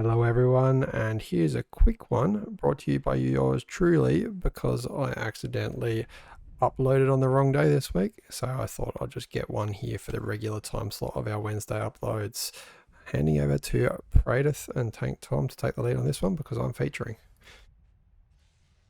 Hello everyone, and here's a quick one brought to you by yours truly because I accidentally uploaded on the wrong day this week, so I thought I'd just get one here for the regular time slot of our Wednesday uploads. Handing over to Pradith and Tank Tom to take the lead on this one because I'm featuring.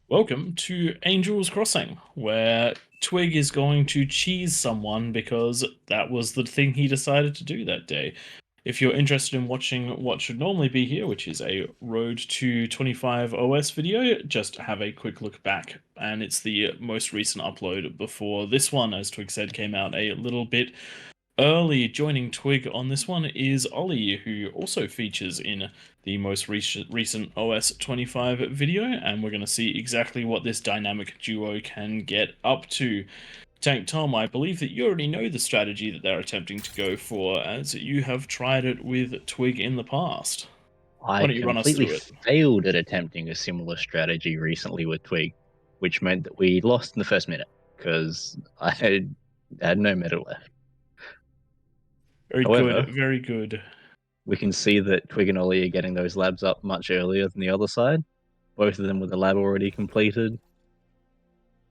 Welcome to Angel's Crossing, where Twig is going to cheese someone because that was the thing he decided to do that day. If you're interested in watching what should normally be here, which is a Road to 25 OS video, just have a quick look back. And it's the most recent upload before this one, as Twig said, came out a little bit early. Joining Twig on this one is Ollie, who also features in the most recent OS 25 video, and we're going to see exactly what this dynamic duo can get up to. Tank Tom, I believe that you already know the strategy that they're attempting to go for, as you have tried it with Twig in the past. Why I don't you run us completely through it? failed at attempting a similar strategy recently with Twig, which meant that we lost in the first minute because I had no meta left. Very However, good, very good. we can see that Twig and Ollie are getting those labs up much earlier than the other side, both of them with the lab already completed.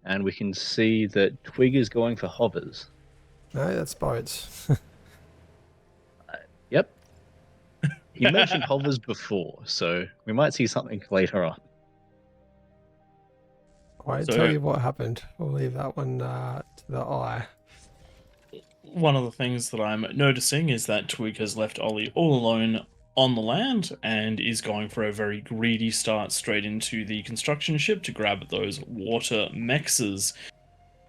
And we can see that Twig is going for hovers. No, that's boats. Yep. He mentioned hovers before, so we might see something later on. I'll So- tell you what happened. We'll leave that one to the eye. One of the things that I'm noticing is that Twig has left Ollie all alone on the land and is going for a very greedy start straight into the construction ship to grab those water mexes.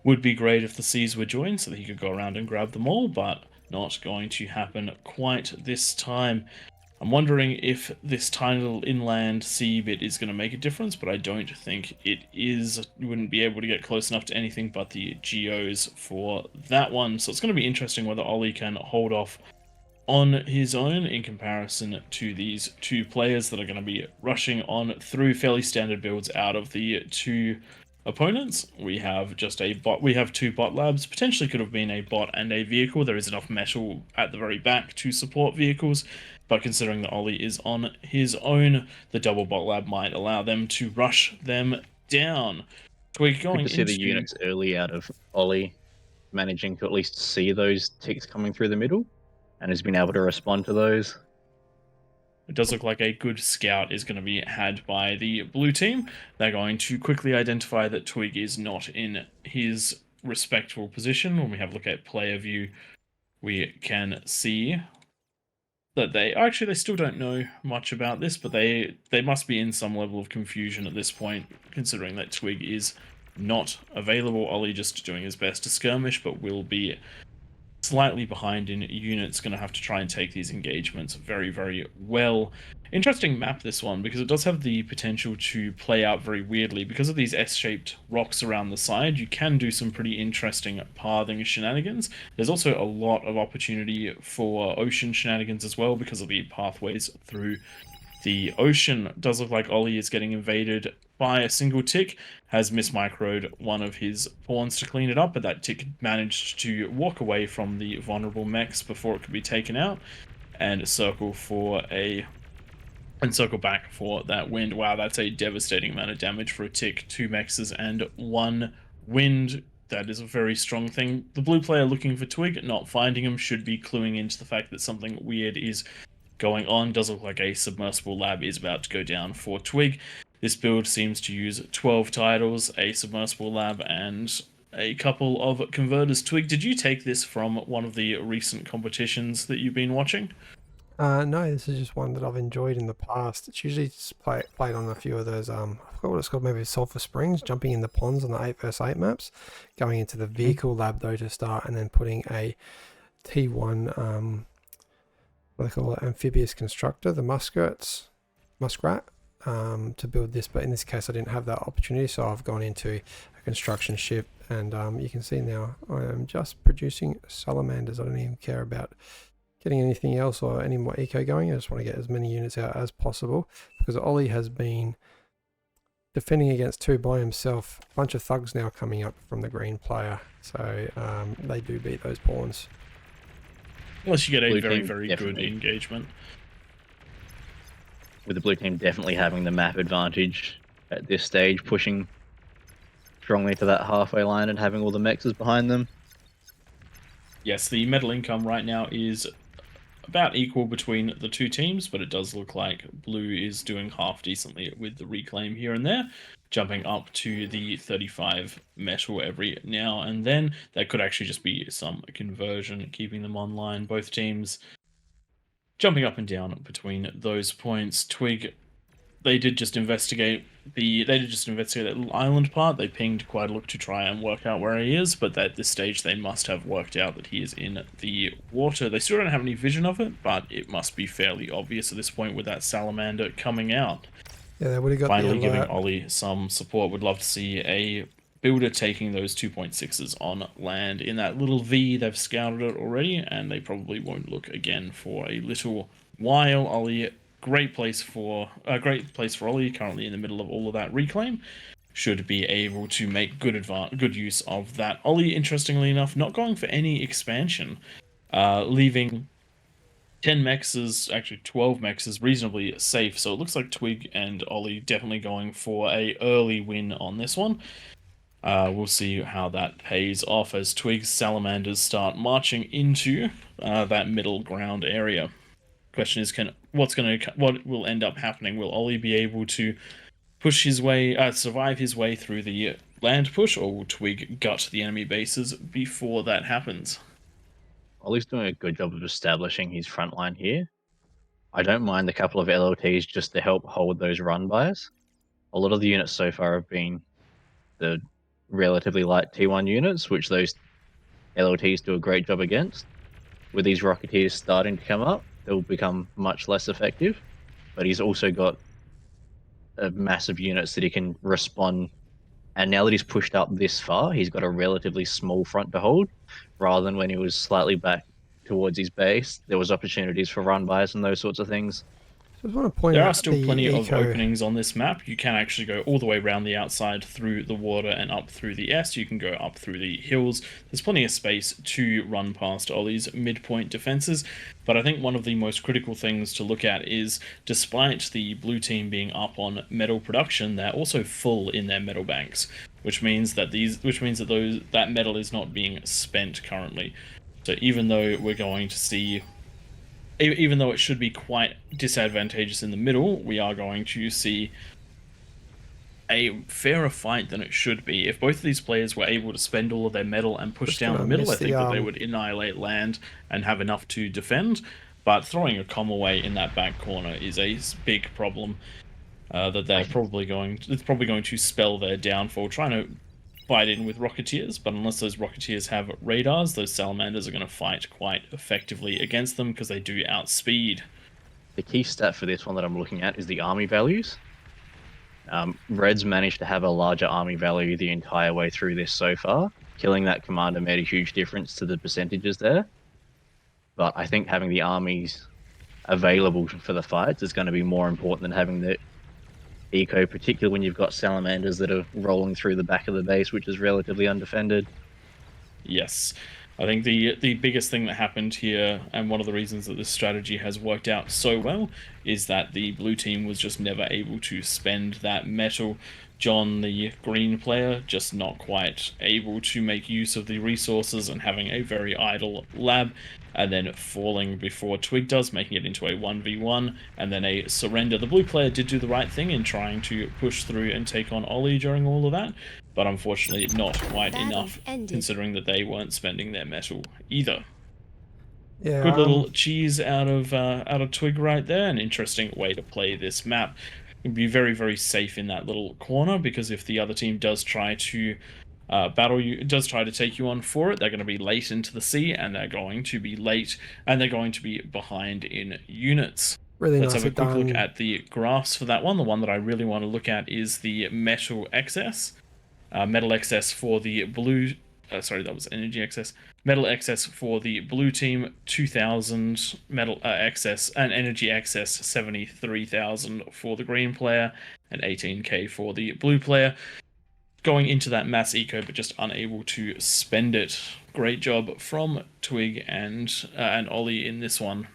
Would be great if the seas were joined so that he could go around and grab them all, but not going to happen quite this time. I'm wondering if this tiny little inland sea bit is going to make a difference, but I don't think it is. You wouldn't be able to get close enough to anything but the geos for that one. So it's going to be interesting whether Ollie can hold off on his own in comparison to these two players that are going to be rushing on through fairly standard builds out of the two opponents. We have just a bot. We have two bot labs. Potentially could have been a bot and a vehicle. There is enough metal at the very back to support vehicles. But considering that Ollie is on his own, the double bot lab might allow them to rush them down. We're going Good to see into the units early out of Ollie managing to at least see those ticks coming through the middle and has been able to respond to those. It does look like a good scout is going to be had by the blue team. They're going to quickly identify that Twig is not in his respectful position. When we have a look at player view, we can see that they still don't know much about this, but they must be in some level of confusion at this point, considering that Twig is not available. Ollie just doing his best to skirmish, but will be slightly behind in units, going to have to try and take these engagements very, very well. Interesting map, this one, because it does have the potential to play out very weirdly. Because of these S-shaped rocks around the side, you can do some pretty interesting pathing shenanigans. There's also a lot of opportunity for ocean shenanigans as well because of the pathways through the ocean. Does look like Ollie is getting invaded by a single tick, has mismicroed one of his pawns to clean it up, but that tick managed to walk away from the vulnerable mechs before it could be taken out and circle back for that wind. Wow, that's a devastating amount of damage for a tick. 2 mexes and 1 wind. That is a very strong thing. The blue player looking for Twig, not finding him, should be cluing into the fact that something weird is going on. Does look like a submersible lab is about to go down for Twig. This build seems to use 12 titles, a submersible lab, and a couple of converters. Twig, did you take this from one of the recent competitions that you've been watching? No, this is just one that I've enjoyed in the past. It's usually just played on a few of those, I forgot what it's called, maybe Sulphur Springs, jumping in the ponds on the 8 vs 8 maps, going into the vehicle lab though to start, and then putting a T1, what they call it, amphibious constructor, the muskrat, to build this. But in this case I didn't have that opportunity, so I've gone into a construction ship, and you can see now I am just producing salamanders. I don't even care about getting anything else or any more eco going. I just want to get as many units out as possible because Ollie has been defending against 2 by himself. A bunch of thugs now coming up from the green player, so they do beat those pawns. Unless you get a Blue very, team, very definitely. good engagement. with the blue team definitely having the map advantage at this stage, pushing strongly to that halfway line and having all the mexes behind them. Yes, the medal income right now is about equal between the two teams, but it does look like blue is doing half decently with the reclaim here and there, jumping up to the 35 metal every now and then. That could actually just be some conversion, keeping them online. Both teams jumping up and down between those points. Twig, they did just investigate that little island part. They pinged quite a look to try and work out where he is, but at this stage they must have worked out that he is in the water. They still don't have any vision of it, but it must be fairly obvious at this point with that salamander coming out. Yeah, they would have got Finally the giving alert. Ollie some support. Would love to see a builder taking those 2.6s on land in that little V. They've scouted it already, and they probably won't look again for a little while. Ollie, great place for Ollie. Currently in the middle of all of that reclaim, should be able to make good use of that. Ollie, interestingly enough, not going for any expansion, leaving 10 mexes, actually 12 mexes, reasonably safe. So it looks like Twig and Ollie definitely going for a early win on this one. We'll see how that pays off as Twig's salamanders start marching into that middle ground area. Question is, what will end up happening? Will Ollie be able to survive his way through the land push, or will Twig gut the enemy bases before that happens? Ollie's doing a good job of establishing his front line here. I don't mind the couple of LLTs just to help hold those run bys. A lot of the units so far have been the relatively light T1 units, which those LLTs do a great job against. With these Rocketeers starting to come up, they'll become much less effective. But he's also got a massive units that he can respond. And now that he's pushed up this far, he's got a relatively small front to hold, rather than when he was slightly back towards his base. There was opportunities for run bys and those sorts of things. So I just want to point There out are still the plenty of eco. openings on this map. You can actually go all the way around the outside through the water and up through the S. You can go up through the hills. There's plenty of space to run past Ollie's midpoint defenses. But I think one of the most critical things to look at is, despite the blue team being up on metal production, they're also full in their metal banks, which means that that metal is not being spent currently. So even though we're going to see, even though it should be quite disadvantageous in the middle, we are going to see a fairer fight than it should be. If both of these players were able to spend all of their metal and push Just down the gonna middle, I miss think that they the, would annihilate land and have enough to defend. But throwing a com away in that back corner is a big problem that they're probably going to spell their downfall. Trying to fight in with Rocketeers, but unless those Rocketeers have radars, those Salamanders are going to fight quite effectively against them because they do outspeed. The key stat for this one that I'm looking at is the army values. Red's managed to have a larger army value the entire way through this so far. Killing that commander made a huge difference to the percentages there. But I think having the armies available for the fights is going to be more important than having the eco, particularly when you've got salamanders that are rolling through the back of the base, which is relatively undefended. Yes. I think the biggest thing that happened here, and one of the reasons that this strategy has worked out so well, is that the blue team was just never able to spend that metal. John, the green player, just not quite able to make use of the resources and having a very idle lab, and then falling before Twig does, making it into a 1v1, and then a surrender. The blue player did do the right thing in trying to push through and take on Ollie during all of that, but unfortunately not quite enough, considering that they weren't spending their metal either. yeah, Good little cheese out of Twig right there. An interesting way to play this map. You'd be very, very safe in that little corner, because if the other team does try to take you on for it, they're going to be late into the sea, and they're going to be behind in units. really Let's have a nicely quick look done. at the graphs for that one. The one that I really want to look at is the metal excess. Metal excess for the blue. Sorry, that was energy excess. Metal excess for the blue team, 2,000. Metal excess and energy excess, 73,000 for the green player, and 18k for the blue player. Going into that mass eco, but just unable to spend it. Great job from Twig and Ollie in this one.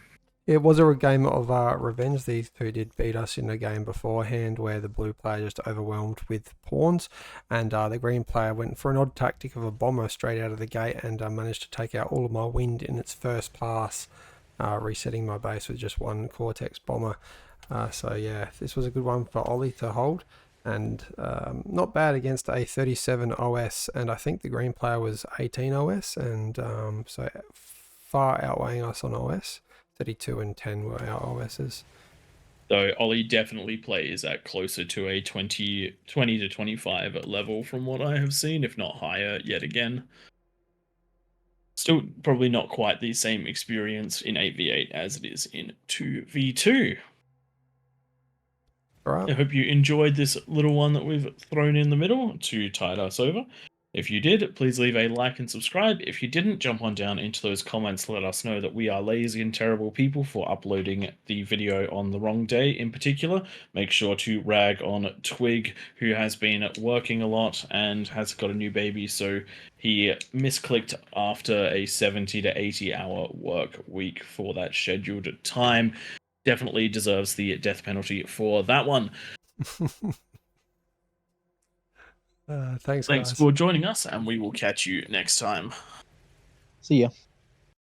It was a game of revenge. These two did beat us in a game beforehand where the blue player just overwhelmed with pawns, and the green player went for an odd tactic of a bomber straight out of the gate and managed to take out all of my wind in its first pass, resetting my base with just one Cortex bomber. So yeah, this was a good one for Ollie to hold, and not bad against a 37 OS, and I think the green player was 18 OS, and so far outweighing us on OS. 32 and 10 were our OSs. So Ollie definitely plays at closer to a 20 to 25 level from what I have seen, if not higher yet again. Still probably not quite the same experience in 8v8 as it is in 2v2. All right. I hope you enjoyed this little one that we've thrown in the middle to tide us over. If you did, please leave a like and subscribe. If you didn't, jump on down into those comments to let us know that we are lazy and terrible people for uploading the video on the wrong day in particular. Make sure to rag on Twig, who has been working a lot and has got a new baby, so he misclicked after a 70 to 80 hour work week for that scheduled time. Definitely deserves the death penalty for that one. Thanks, Thanks guys. for joining us, and we will catch you next time. See ya.